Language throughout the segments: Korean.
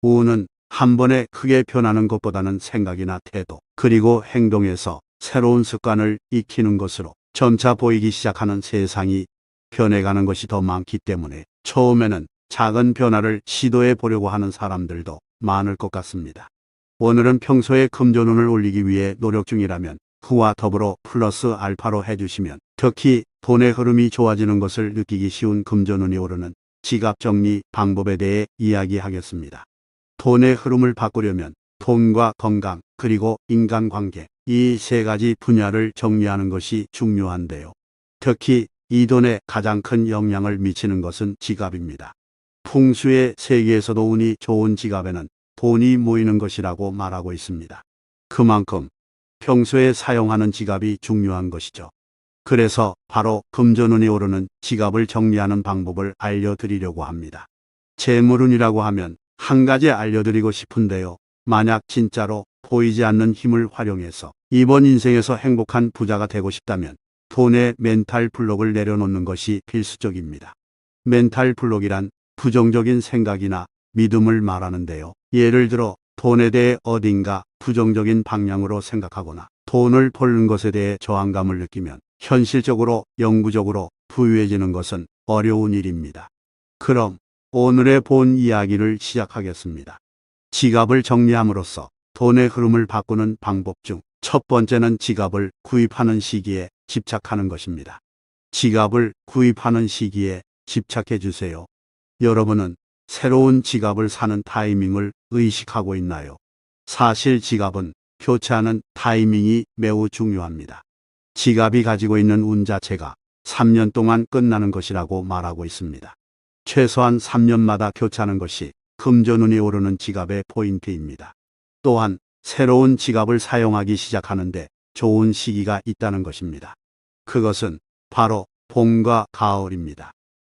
운은 한 번에 크게 변하는 것보다는 생각이나 태도, 그리고 행동에서 새로운 습관을 익히는 것으로 점차 보이기 시작하는 세상이 변해가는 것이 더 많기 때문에 처음에는 작은 변화를 시도해 보려고 하는 사람들도 많을 것 같습니다. 오늘은 평소에 금전운을 올리기 위해 노력 중이라면 후와 더불어 플러스 알파로 해주시면 특히 돈의 흐름이 좋아지는 것을 느끼기 쉬운 금전운이 오르는 지갑 정리 방법에 대해 이야기하겠습니다. 돈의 흐름을 바꾸려면 돈과 건강 그리고 인간관계 이 세 가지 분야를 정리하는 것이 중요한데요. 특히 이 돈에 가장 큰 영향을 미치는 것은 지갑입니다. 풍수의 세계에서도 운이 좋은 지갑에는 돈이 모이는 것이라고 말하고 있습니다. 그만큼 평소에 사용하는 지갑이 중요한 것이죠. 그래서 바로 금전운이 오르는 지갑을 정리하는 방법을 알려드리려고 합니다. 재물운이라고 하면 한 가지 알려드리고 싶은데요. 만약 진짜로 보이지 않는 힘을 활용해서 이번 인생에서 행복한 부자가 되고 싶다면 돈의 멘탈 블록을 내려놓는 것이 필수적입니다. 멘탈 블록이란 부정적인 생각이나 믿음을 말하는데요. 예를 들어 돈에 대해 어딘가 부정적인 방향으로 생각하거나 돈을 벌는 것에 대해 저항감을 느끼면 현실적으로 영구적으로 부유해지는 것은 어려운 일입니다. 그럼 오늘의 본 이야기를 시작하겠습니다. 지갑을 정리함으로써 돈의 흐름을 바꾸는 방법 중 첫 번째는 지갑을 구입하는 시기에 집착하는 것입니다. 지갑을 구입하는 시기에 집착해 주세요. 여러분은 새로운 지갑을 사는 타이밍을 의식하고 있나요? 사실 지갑은 교체하는 타이밍이 매우 중요합니다. 지갑이 가지고 있는 운 자체가 3년 동안 끝나는 것이라고 말하고 있습니다. 최소한 3년마다 교체하는 것이 금전운이 오르는 지갑의 포인트입니다. 또한 새로운 지갑을 사용하기 시작하는데 좋은 시기가 있다는 것입니다. 그것은 바로 봄과 가을입니다.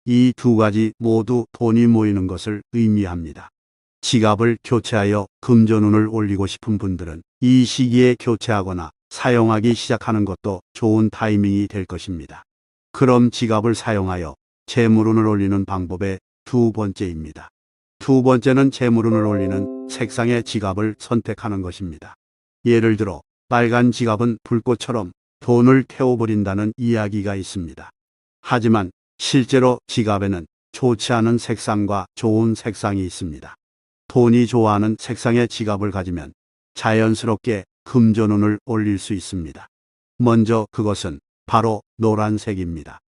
이 두 가지 모두 돈이 모이는 것을 의미합니다. 지갑을 교체하여 금전운을 올리고 싶은 분들은 이 시기에 교체하거나 사용하기 시작하는 것도 좋은 타이밍이 될 것입니다. 그럼 지갑을 사용하여 재물운을 올리는 방법의 두 번째입니다. 두 번째는 재물운을 올리는 색상의 지갑을 선택하는 것입니다. 예를 들어 빨간 지갑은 불꽃처럼 돈을 태워버린다는 이야기가 있습니다. 하지만 실제로 지갑에는 좋지 않은 색상과 좋은 색상이 있습니다. 돈이 좋아하는 색상의 지갑을 가지면 자연스럽게 금전운을 올릴 수 있습니다. 먼저 그것은 바로 노란색입니다.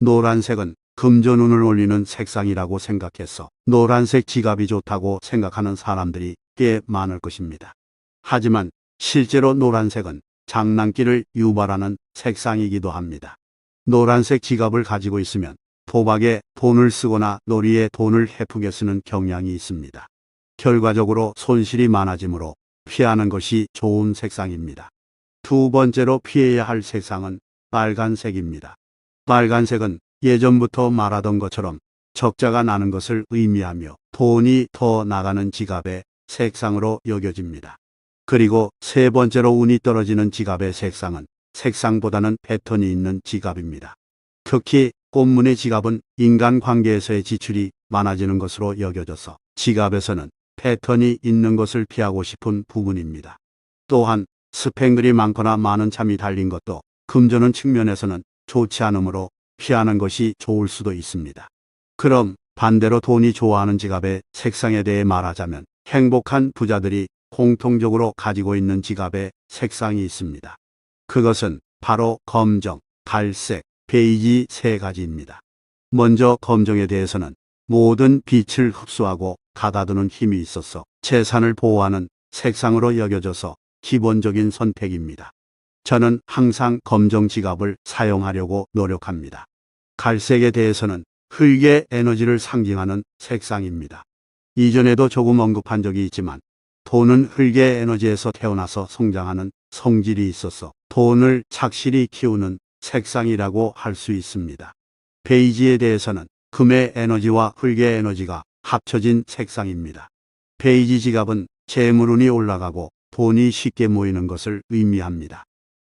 노란색은 금전운을 올리는 색상이라고 생각해서 노란색 지갑이 좋다고 생각하는 사람들이 꽤 많을 것입니다. 하지만 실제로 노란색은 장난기를 유발하는 색상이기도 합니다. 노란색 지갑을 가지고 있으면 도박에 돈을 쓰거나 놀이에 돈을 헤프게 쓰는 경향이 있습니다. 결과적으로 손실이 많아지므로 피하는 것이 좋은 색상입니다. 두 번째로 피해야 할 색상은 빨간색입니다. 빨간색은 예전부터 말하던 것처럼 적자가 나는 것을 의미하며 돈이 더 나가는 지갑의 색상으로 여겨집니다. 그리고 세 번째로 운이 떨어지는 지갑의 색상은 색상보다는 패턴이 있는 지갑입니다. 특히 꽃무늬 지갑은 인간관계에서의 지출이 많아지는 것으로 여겨져서 지갑에서는 패턴이 있는 것을 피하고 싶은 부분입니다. 또한 스팽글이 많거나 많은 참이 달린 것도 금전운 측면에서는 좋지 않으므로 피하는 것이 좋을 수도 있습니다. 그럼 반대로 돈이 좋아하는 지갑의 색상에 대해 말하자면 행복한 부자들이 공통적으로 가지고 있는 지갑의 색상이 있습니다. 그것은 바로 검정, 갈색, 베이지 세 가지입니다. 먼저 검정에 대해서는 모든 빛을 흡수하고 가다두는 힘이 있어서 재산을 보호하는 색상으로 여겨져서 기본적인 선택입니다. 저는 항상 검정 지갑을 사용하려고 노력합니다. 갈색에 대해서는 흙의 에너지를 상징하는 색상입니다. 이전에도 조금 언급한 적이 있지만 돈은 흙의 에너지에서 태어나서 성장하는 성질이 있어서 돈을 착실히 키우는 색상이라고 할 수 있습니다. 베이지에 대해서는 금의 에너지와 흙의 에너지가 합쳐진 색상입니다. 베이지 지갑은 재물운이 올라가고 돈이 쉽게 모이는 것을 의미합니다.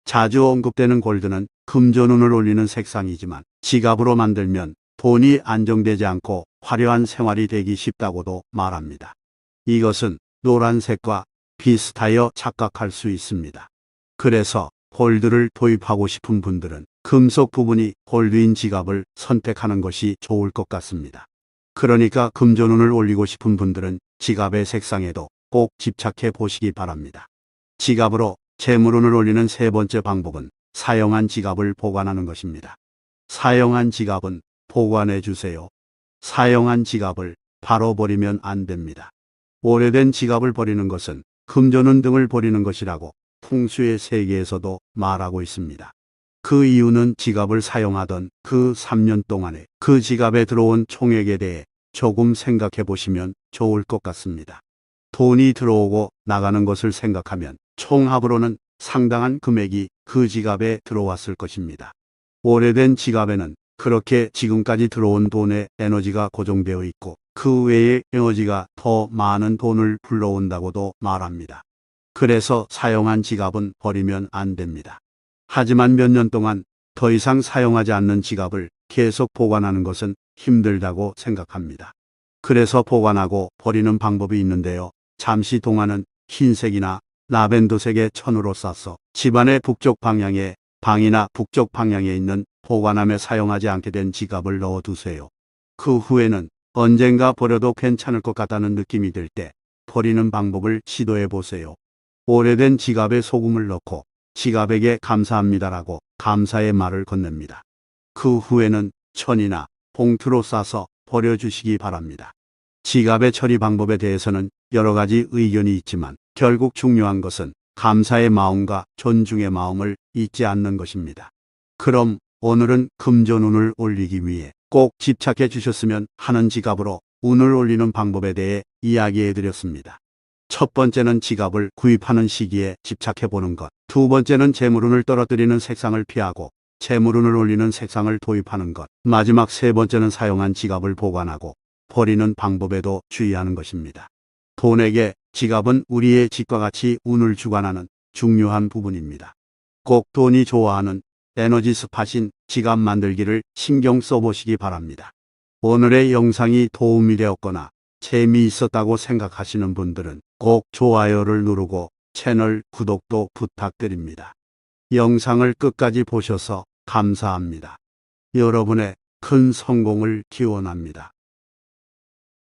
자주 언급되는 골드는 금전운을 올리는 색상이지만 지갑으로 만들면 돈이 안정되지 않고 화려한 생활이 되기 쉽다고도 말합니다. 이것은 노란색과 비슷하여 착각할 수 있습니다. 그래서 홀드를 도입하고 싶은 분들은 금속 부분이 홀드인 지갑을 선택하는 것이 좋을 것 같습니다. 그러니까 금전운을 올리고 싶은 분들은 지갑의 색상에도 꼭 집착해 보시기 바랍니다. 지갑으로 재물운을 올리는 세 번째 방법은 사용한 지갑을 보관하는 것입니다. 사용한 지갑은 보관해 주세요. 사용한 지갑을 바로 버리면 안 됩니다. 오래된 지갑을 버리는 것은 금전운 등을 버리는 것이라고 풍수의 세계에서도 말하고 있습니다. 그 이유는 지갑을 사용하던 그 3년 동안에 그 지갑에 들어온 총액에 대해 조금 생각해 보시면 좋을 것 같습니다. 돈이 들어오고 나가는 것을 생각하면 총합으로는 상당한 금액이 그 지갑에 들어왔을 것입니다. 오래된 지갑에는 그렇게 지금까지 들어온 돈의 에너지가 고정되어 있고 그 외의 에너지가 더 많은 돈을 불러온다고도 말합니다. 그래서 사용한 지갑은 버리면 안 됩니다. 하지만 몇 년 동안 더 이상 사용하지 않는 지갑을 계속 보관하는 것은 힘들다고 생각합니다. 그래서 보관하고 버리는 방법이 있는데요. 잠시 동안은 흰색이나 라벤더색의 천으로 싸서 집안의 북쪽 방향에 방이나 북쪽 방향에 있는 보관함에 사용하지 않게 된 지갑을 넣어두세요. 그 후에는 언젠가 버려도 괜찮을 것 같다는 느낌이 들 때 버리는 방법을 시도해 보세요. 오래된 지갑에 소금을 넣고 지갑에게 감사합니다라고 감사의 말을 건넵니다. 그 후에는 천이나 봉투로 싸서 버려주시기 바랍니다. 지갑의 처리 방법에 대해서는 여러 가지 의견이 있지만 결국 중요한 것은 감사의 마음과 존중의 마음을 잊지 않는 것입니다. 그럼 오늘은 금전운을 올리기 위해 꼭 집착해 주셨으면 하는 지갑으로 운을 올리는 방법에 대해 이야기해 드렸습니다. 첫 번째는 지갑을 구입하는 시기에 집착해 보는 것. 두 번째는 재물운을 떨어뜨리는 색상을 피하고 재물운을 올리는 색상을 도입하는 것. 마지막 세 번째는 사용한 지갑을 보관하고 버리는 방법에도 주의하는 것입니다. 돈에게 지갑은 우리의 집과 같이 운을 주관하는 중요한 부분입니다. 꼭 돈이 좋아하는 에너지 스팟인 지갑 만들기를 신경 써보시기 바랍니다. 오늘의 영상이 도움이 되었거나 재미있었다고 생각하시는 분들은 꼭 좋아요를 누르고 채널 구독도 부탁드립니다. 영상을 끝까지 보셔서 감사합니다. 여러분의 큰 성공을 기원합니다.